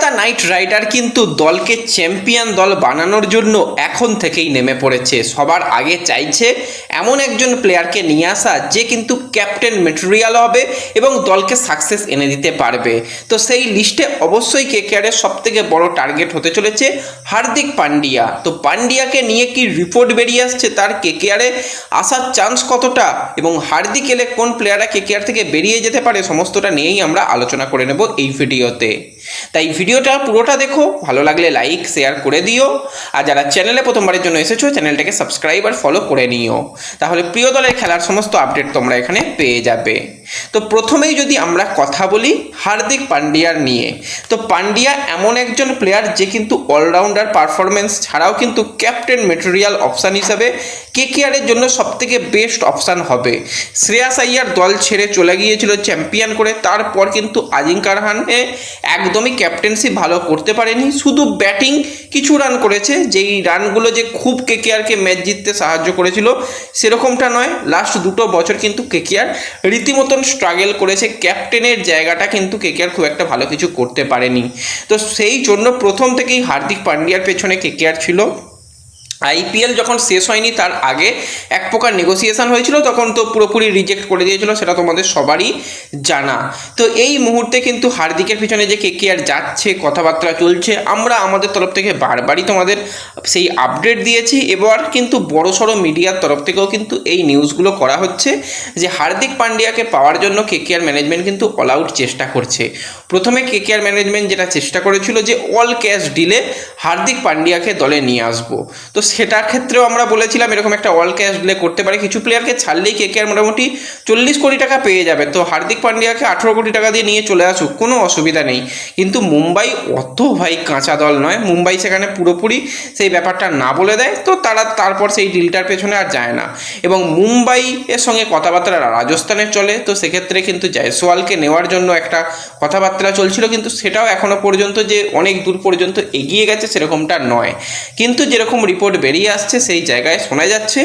Kolkata night rider কিন্তু দলকে champion দল বানানোর জন্য এখন থেকেই নেমে পড়েছে। সবার আগে চাইছে এমন একজন প্লেয়ারকে নিয়ে আসা যে কিন্তু ক্যাপ্টেন ম্যাটেরিয়াল হবে এবং দলকে সাকসেস এনে দিতে পারবে। তো সেই লিস্টে অবশ্যই কেকেআরের সবথেকে বড় টার্গেট হতে চলেছে হার্দিক পান্ডিয়া। তো পান্ডিয়াকে নিয়ে কি রিপোর্ট বেরিয়ে আসছে, তার কেকেআরে আসার চান্স কতটা এবং হার্দিক এলে কোন প্লেয়াররা কেকেআর থেকে বেরিয়ে যেতে পারে, সমস্তটা নিয়েই আমরা আলোচনা করে নেব এই ভিডিওতে। তাই ভিডিওটা পুরোটা দেখো, ভালো লাগলে লাইক শেয়ার করে দিও, আর যারা চ্যানেলে প্রথমবারের জন্য এসেছো চ্যানেলটাকে সাবস্ক্রাইব আর ফলো করে নিও, তাহলে প্রিয় দলের খেলার সমস্ত আপডেট তোমরা এখানে পেয়ে যাবে। তো প্রথমেই যদি আমরা কথা বলি হার্দিক পান্ডিয়ার নিয়ে, তো পান্ডিয়া এমন একজন প্লেয়ার যে কিন্তু অলরাউন্ডার পারফরমেন্স ছাড়াও কিন্তু ক্যাপ্টেন ম্যাটেরিয়াল অপশান হিসাবে কেকেআরের জন্য সবথেকে বেস্ট অপশান হবে। শ্রেয়াস আইয়ার দল ছেড়ে চলে গিয়েছিল চ্যাম্পিয়ন করে, তারপর কিন্তু আজিঙ্কা রাহানে একদমই ক্যাপ্টেন্সি ভালো করতে পারেনি, শুধু ব্যাটিং কিছু রান করেছে, যেই রানগুলো যে খুব কেকেআরকে ম্যাচ জিততে সাহায্য করেছিল সেরকমটা নয়। লাস্ট দুটো বছর কিন্তু কেকেআর রীতিমতন স্ট্রাগল করেছে, ক্যাপ্টেনের জায়গাটা কিন্তু কেকেআর খুব একটা ভালো কিছু করতে পারেনি। তো সেই জন্য প্রথম থেকেই হার্দিক পান্ডিয়ার পেছনে কেকেআর ছিল। আইপিএল যখন শেষ হয়নি তার আগে এক প্রকার নেগোসিয়েশন হয়েছিল, তখন তো পুরোপুরি রিজেক্ট করে দিয়েছিল, সেটা তোমাদের সবারই জানা। তো এই মুহূর্তে কিন্তু হার্দিকের পিছনে যে কেকেআর যাচ্ছে, কথাবার্তা চলছে, আমরা আমাদের তরফ থেকে বারবারই তোমাদের সেই আপডেট দিয়েছি। এবার কিন্তু বড়সড় মিডিয়ার তরফ থেকেও কিন্তু এই নিউজগুলো করা হচ্ছে যে হার্দিক পান্ডিয়াকে পাওয়ার জন্য কেকেআর ম্যানেজমেন্ট কিন্তু অল আউট চেষ্টা করছে। প্রথমে কেকেআর ম্যানেজমেন্ট যেটা চেষ্টা করেছিল যে অল ক্যাশ ডিলে হার্দিক পান্ডিয়াকে দলে নিয়ে আসবো, তো সেটার ক্ষেত্রেও আমরা বলেছিলাম এরকম একটা অল ক্যাশ ডিলে করতে পারে, কিছু প্লেয়ারকে ছাড়লেই কেকেআর মোটামুটি 40 কোটি টাকা পেয়ে যাবে। তো হার্দিক পান্ডিয়াকে 18 কোটি টাকা দিয়ে নিয়ে চলে আসুক, কোনো অসুবিধা নেই। কিন্তু মুম্বাই অত ভাই কাঁচা দল নয়, মুম্বাই সেখানে পুরোপুরি সেই ব্যাপারটা না বলে দেয়, তো তারা তারপর সেই ডিলটার পেছনে আর যায় না। এবং মুম্বাই এর সঙ্গে কথাবার্তা রাজস্থানের চলে, তো সেক্ষেত্রে কিন্তু জয়সওয়ালকে নেওয়ার জন্য একটা কথাবার্তা চলছিল, কিন্তু সেটাও এখনো পর্যন্ত যে অনেক দূর পর্যন্ত এগিয়ে গেছে সেরকমটা নয়। কিন্তু যেরকম রিপোর্ট বেরিয়ে আসছে সেই জায়গায় শোনা যাচ্ছে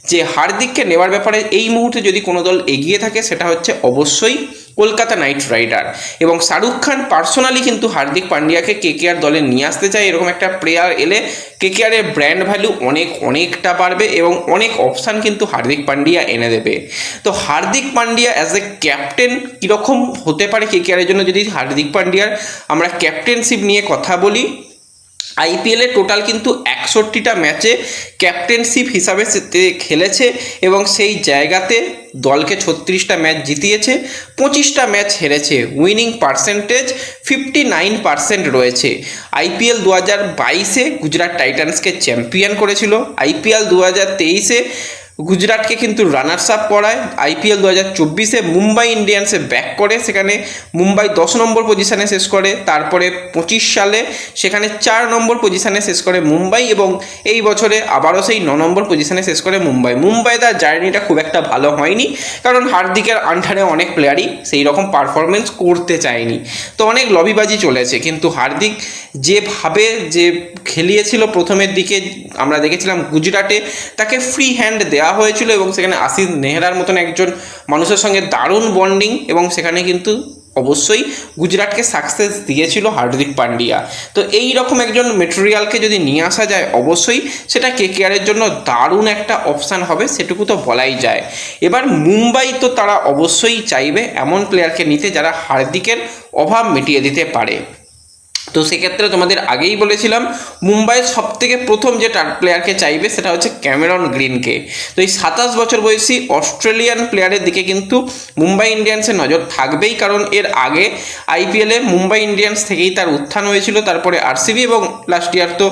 যে হার্দিককে নেওয়ার ব্যাপারে এই মুহূর্তে যদি কোনো দল এগিয়ে থাকে সেটা হচ্ছে অবশ্যই কলকাতা নাইট রাইডার। এবং শাহরুখ খান পার্সোনালি কিন্তু হার্দিক পান্ডিয়াকে কেকেআর দলে নিয়ে আসতে চায়। এরকম একটা প্লেয়ার এলে কেকেআরের ব্র্যান্ড ভ্যালু অনেকটা বাড়বে এবং অনেক অপশান কিন্তু হার্দিক পান্ডিয়া এনে দেবে। তো Hardik Pandya as a captain কীরকম হতে পারে কেকেআরের জন্য, যদি হার্দিক পান্ডিয়ার আমরা ক্যাপ্টেনশিপ নিয়ে কথা বলি, আইপিএলে টোটাল কিন্তু 61টা ম্যাচে ক্যাপ্টেনশিপ হিসাবে খেলেছে এবং সেই জায়গাতে দলকে 36টা ম্যাচ জিতিয়েছে, 25টা ম্যাচ হেরেছে, উইনিং পার্সেন্টেজ 59% রয়েছে। আইপিএল 2022-এ গুজরাট টাইটান্সকে চ্যাম্পিয়ন করেছিল, আইপিএল 2023-এ গুজরাটকে কিন্তু রানার্স আপ করায়, আইপিএল 2024-এ মুম্বাই ইন্ডিয়ান্সে ব্যাক করে, সেখানে মুম্বাই 10 নম্বর পজিশানে শেষ করে, তারপরে 25 সালে সেখানে 4 নম্বর পজিশানে শেষ করে মুম্বাই, এবং এই বছরে আবারও সেই 9 নম্বর পজিশানে শেষ করে মুম্বাই তার জার্নিটা খুব একটা ভালো হয়নি, কারণ হার্দিকের আন্ডারে অনেক প্লেয়ারই সেই রকম পারফরমেন্স করতে চায়নি, তো অনেক লবিবাজি চলেছে। কিন্তু হার্দিক যেভাবে যে খেলিয়েছিল প্রথমের দিকে আমরা দেখেছিলাম গুজরাটে, তাকে ফ্রি হ্যান্ড দেওয়া হয়েছিল এবং সেখানে আশিস নেহরার মতন একজন মানুষের সঙ্গে দারুণ বন্ডিং, এবং সেখানে কিন্তু অবশ্যই গুজরাটকে সাকসেস দিয়েছিল হার্দিক পান্ডিয়া। তো এই রকম একজন ম্যাটেরিয়ালকে যদি নিয়ে আসা যায় অবশ্যই সেটা কেকেআরের জন্য দারুণ একটা অপশান হবে, সেটুকু তো বলাই যায়। এবার মুম্বাই তো তারা অবশ্যই চাইবে এমন প্লেয়ারকে নিতে যারা হার্দিকের অভাব মিটিয়ে দিতে পারে। তো সেক্ষেত্রে তোমাদের আগেই বলেছিলাম মুম্বাইয়ের সবথেকে প্রথম যে প্লেয়ারকে চাইবে সেটা হচ্ছে ক্যামেরন গ্রিনকে। তো এই 27 বছর বয়সী অস্ট্রেলিয়ান প্লেয়ারের দিকে কিন্তু মুম্বাই ইন্ডিয়ান্সের নজর থাকবেই, কারণ এর আগে আইপিএলে মুম্বাই ইন্ডিয়ান্স থেকেই তার উত্থান হয়েছিল, তারপরে আরসিবি, এবং লাস্ট ইয়ার তো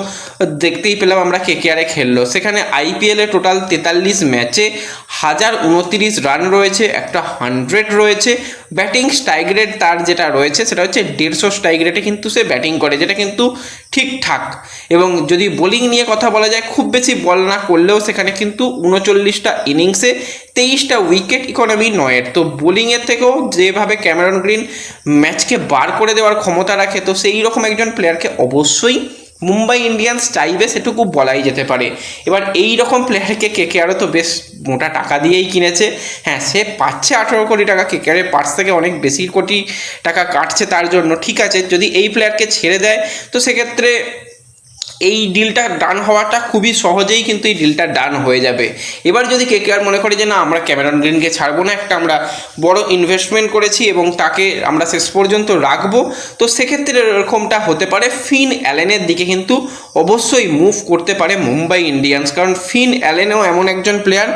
দেখতেই পেলাম আমরা কেকেআরে খেললো। সেখানে আইপিএলে টোটাল 43 ম্যাচে 1029 রান রয়েছে, একটা 100 রয়েছে, ব্যাটিং স্ট্রাইক রেট তার যেটা রয়েছে সেটা হচ্ছে 150 স্ট্রাইক রেটে কিন্তু সে ব্যাটিং করে, যেটা কিন্তু ঠিকঠাক। এবং যদি বোলিং নিয়ে কথা বলা যায়, খুব বেশি বল না করলেও সেখানে কিন্তু 39টা ইনিংসে 23টা উইকেট, ইকোনমি 9। তো বোলিংয়ের থেকেও যেভাবে ক্যামেরন গ্রিন ম্যাচকে বার করে দেওয়ার ক্ষমতা রাখে, তো সেই রকম একজন প্লেয়ারকে অবশ্যই মুম্বাই ইন্ডিয়ান্স চাইবে সেটুকু বলাই যেতে পারে। এবার এই রকম প্লেয়ারকে কেকেআরও তো বেশ মোটা টাকা দিয়েই কিনেছে। হ্যাঁ, সে পাচ্ছে 18 কোটি টাকা, কেকেআরের পার্স থেকে অনেক বেশি কোটি টাকা কাটছে তার জন্য। ঠিক আছে, যদি এই প্লেয়ারকে ছেড়ে দেয় তো সেক্ষেত্রে এই ডিলটা ডান হওয়াটা খুবই সহজেই কিন্তু এই ডিলটা ডান হয়ে যাবে। এবার যদি কেকেআর মনে করে যে না, আমরা ক্যামেরন গ্রিনকে ছাড়বো না, একটা আমরা বড় ইনভেস্টমেন্ট করেছি এবং তাকে আমরা শেষ পর্যন্ত রাখবো, তো সেক্ষেত্রে এরকমটা হতে পারে। ফিন অ্যালেনের দিকে কিন্তু অবশ্যই মুভ করতে পারে মুম্বাই ইন্ডিয়ান্স, কারণ ফিন অ্যালেনও এমন একজন প্লেয়ার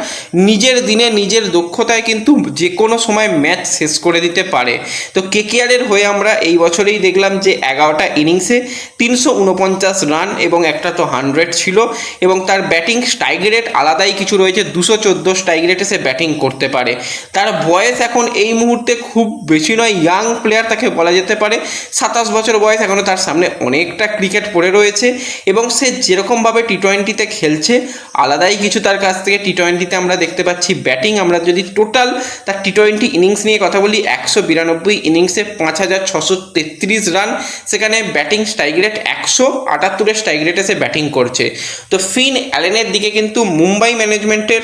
নিজের দিনে নিজের দক্ষতায় কিন্তু যে কোনো সময় ম্যাচ শেষ করে দিতে পারে। তো কেকেআরের হয়ে আমরা এই বছরেই দেখলাম যে 11টা ইনিংসে 349 রান এবং একটা তো 100 ছিল, এবং তার ব্যাটিং স্ট্রাইক রেট আলাদাই কিছু রয়েছে, 214 স্ট্রাইক রেটে সে ব্যাটিং করতে পারে। তার বয়স এখন এই মুহূর্তে খুব বেশি নয়, ইয়াং প্লেয়ার তাকে বলা যেতে পারে, 27 বছর বয়স, এখনও তার সামনে অনেকটা ক্রিকেট পড়ে রয়েছে, এবং সে যেরকমভাবে টি20তে খেলছে আলাদাই কিছু তার কাছ থেকে। টি20তে আমরা দেখতে পাচ্ছি ব্যাটিং, আমরা যদি টোটাল তার টি20 ইনিংস নিয়ে কথা বলি, 192 ইনিংসে 5633 রান, সেখানে ব্যাটিং স্ট্রাইক রেট 178 স্ট্রাইক রেটে সে ব্যাটিং করছে। তো ফিন অ্যালেনের দিকে কিন্তু মুম্বাই ম্যানেজমেন্টের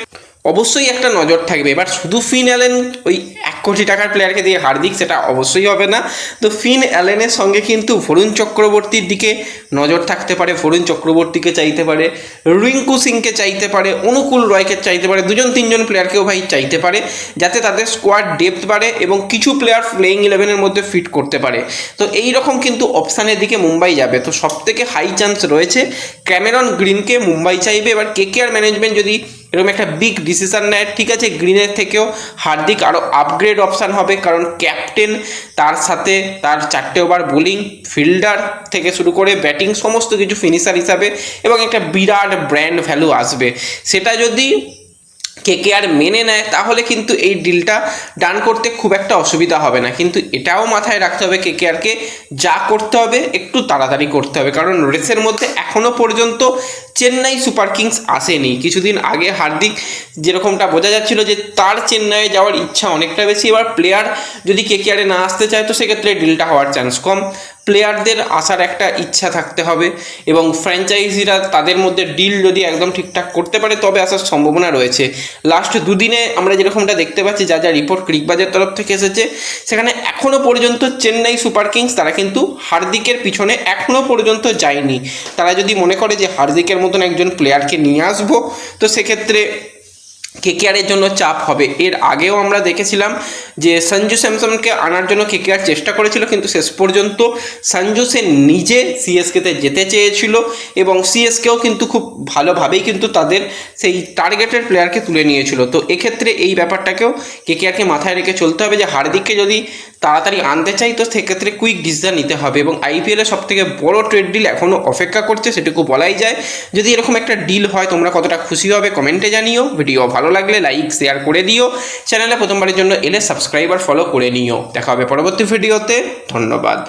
অবশ্যই একটা নজর থাকবে। এবার শুধু ফিন অ্যালেন ওই 1 কোটি টাকার প্লেয়ারকে দিয়ে হার্দিক, সেটা অবশ্যই হবে না। তো ফিন অ্যালেনের সঙ্গে কিন্তু বরুণ চক্রবর্তীর দিকে নজর থাকতে পারে, বরুণ চক্রবর্তীকে চাইতে পারে, রিঙ্কু সিংকে চাইতে পারে, অনুকূল রয়কে চাইতে পারে, 2-3জন প্লেয়ারকেও ভাই চাইতে পারে, যাতে তাদের স্কোয়াড ডেপথ বাড়ে এবং কিছু প্লেয়ার প্লেইং 11-এর মধ্যে ফিট করতে পারে। তো এই রকম কিন্তু অপশানের দিকে মুম্বাই যাবে। তো সবথেকে হাই চান্স রয়েছে ক্যামেরন গ্রিনকে মুম্বাই চাইবে। এবার কেকেআর ম্যানেজমেন্ট যদি এরকম একটা বিগ ডিসিশন নেয়, ঠিক আছে, গ্রিনের থেকেও হার্দিক আরও আপগ্রেড অপশান হবে, কারণ ক্যাপ্টেন, তার সাথে তার 4টে ওভার বোলিং, ফিল্ডার থেকে শুরু করে ব্যাটিং, সমস্ত কিছু ফিনিশার হিসাবে, এবং একটা বিরাট ব্র্যান্ড ভ্যালু আসবে। সেটা যদি কেকেআর মেনে নেয় তাহলে কিন্তু এই ডিলটা ডান করতে খুব একটা অসুবিধা হবে না। কিন্তু এটাও মাথায় রাখতে হবে কেকেআরকে, যা করতে হবে একটু তাড়াতাড়ি করতে হবে, কারণ রেসের মধ্যে এখনও পর্যন্ত চেন্নাই সুপার কিংস আসেনি। কিছুদিন আগে হার্দিক যেরকমটা বোঝা যাচ্ছিল যে তার চেন্নাইয়ে যাওয়ার ইচ্ছা অনেকটা বেশি। এবার প্লেয়ার যদি কেকেআরে না আসতে চায় তো সেক্ষেত্রে ডিলটা হওয়ার চান্স কম। প্লেয়ারদের আসার একটা ইচ্ছা থাকতে হবে, এবং ফ্র্যাঞ্চাইজিরা তাদের মধ্যে ডিল যদি একদম ঠিকঠাক করতে পারে তবে আসার সম্ভাবনা রয়েছে। লাস্ট দুদিনে আমরা যেরকমটা দেখতে পাচ্ছি, যা যা রিপোর্ট ক্রিকবাজের তরফ থেকে এসেছে, সেখানে এখনও পর্যন্ত চেন্নাই সুপার কিংস তারা কিন্তু হার্দিকের পিছনে এখনও পর্যন্ত যায়নি। তারা যদি মনে করে যে হার্দিকের মতন একজন প্লেয়ারকে নিয়ে আসবো, তো সেক্ষেত্রে কেকেআরের জন্য চাপ হবে। এর আগেও আমরা দেখেছিলাম যে সঞ্জু স্যামসনকে আনার জন্য কেকেআর চেষ্টা করেছিল, কিন্তু শেষ পর্যন্ত সঞ্জু সে নিজে সিএসকেতে যেতে চেয়েছিল, এবং সিএসকেও কিন্তু খুব ভালোভাবেই কিন্তু তাদের সেই টার্গেটেড প্লেয়ারকে তুলে নিয়েছিল। তো এক্ষেত্রে এই ব্যাপারটাকেও কেকেআরকে মাথায় রেখে চলতে হবে যে হার্দিককে যদি তাড়াতাড়ি আনতে চাই তো সেক্ষেত্রে কুইক ডিসিশন নিতে হবে। এবং আইপিএলের সবথেকে বড় ট্রেড ডিল এখনও অপেক্ষা করছে, সেটুকু বলাই যায়। যদি এরকম একটা ডিল হয় তোমরা কতটা খুশি হবে কমেন্টে জানিও। ভিডিও ভালো লাগলে লাইক শেয়ার করে দিও, চ্যানেলে প্রথমবারের জন্য এলে সাবস্ক্রাইব আর ফলো করে নিও। দেখা হবে পরবর্তী ভিডিওতে, ধন্যবাদ।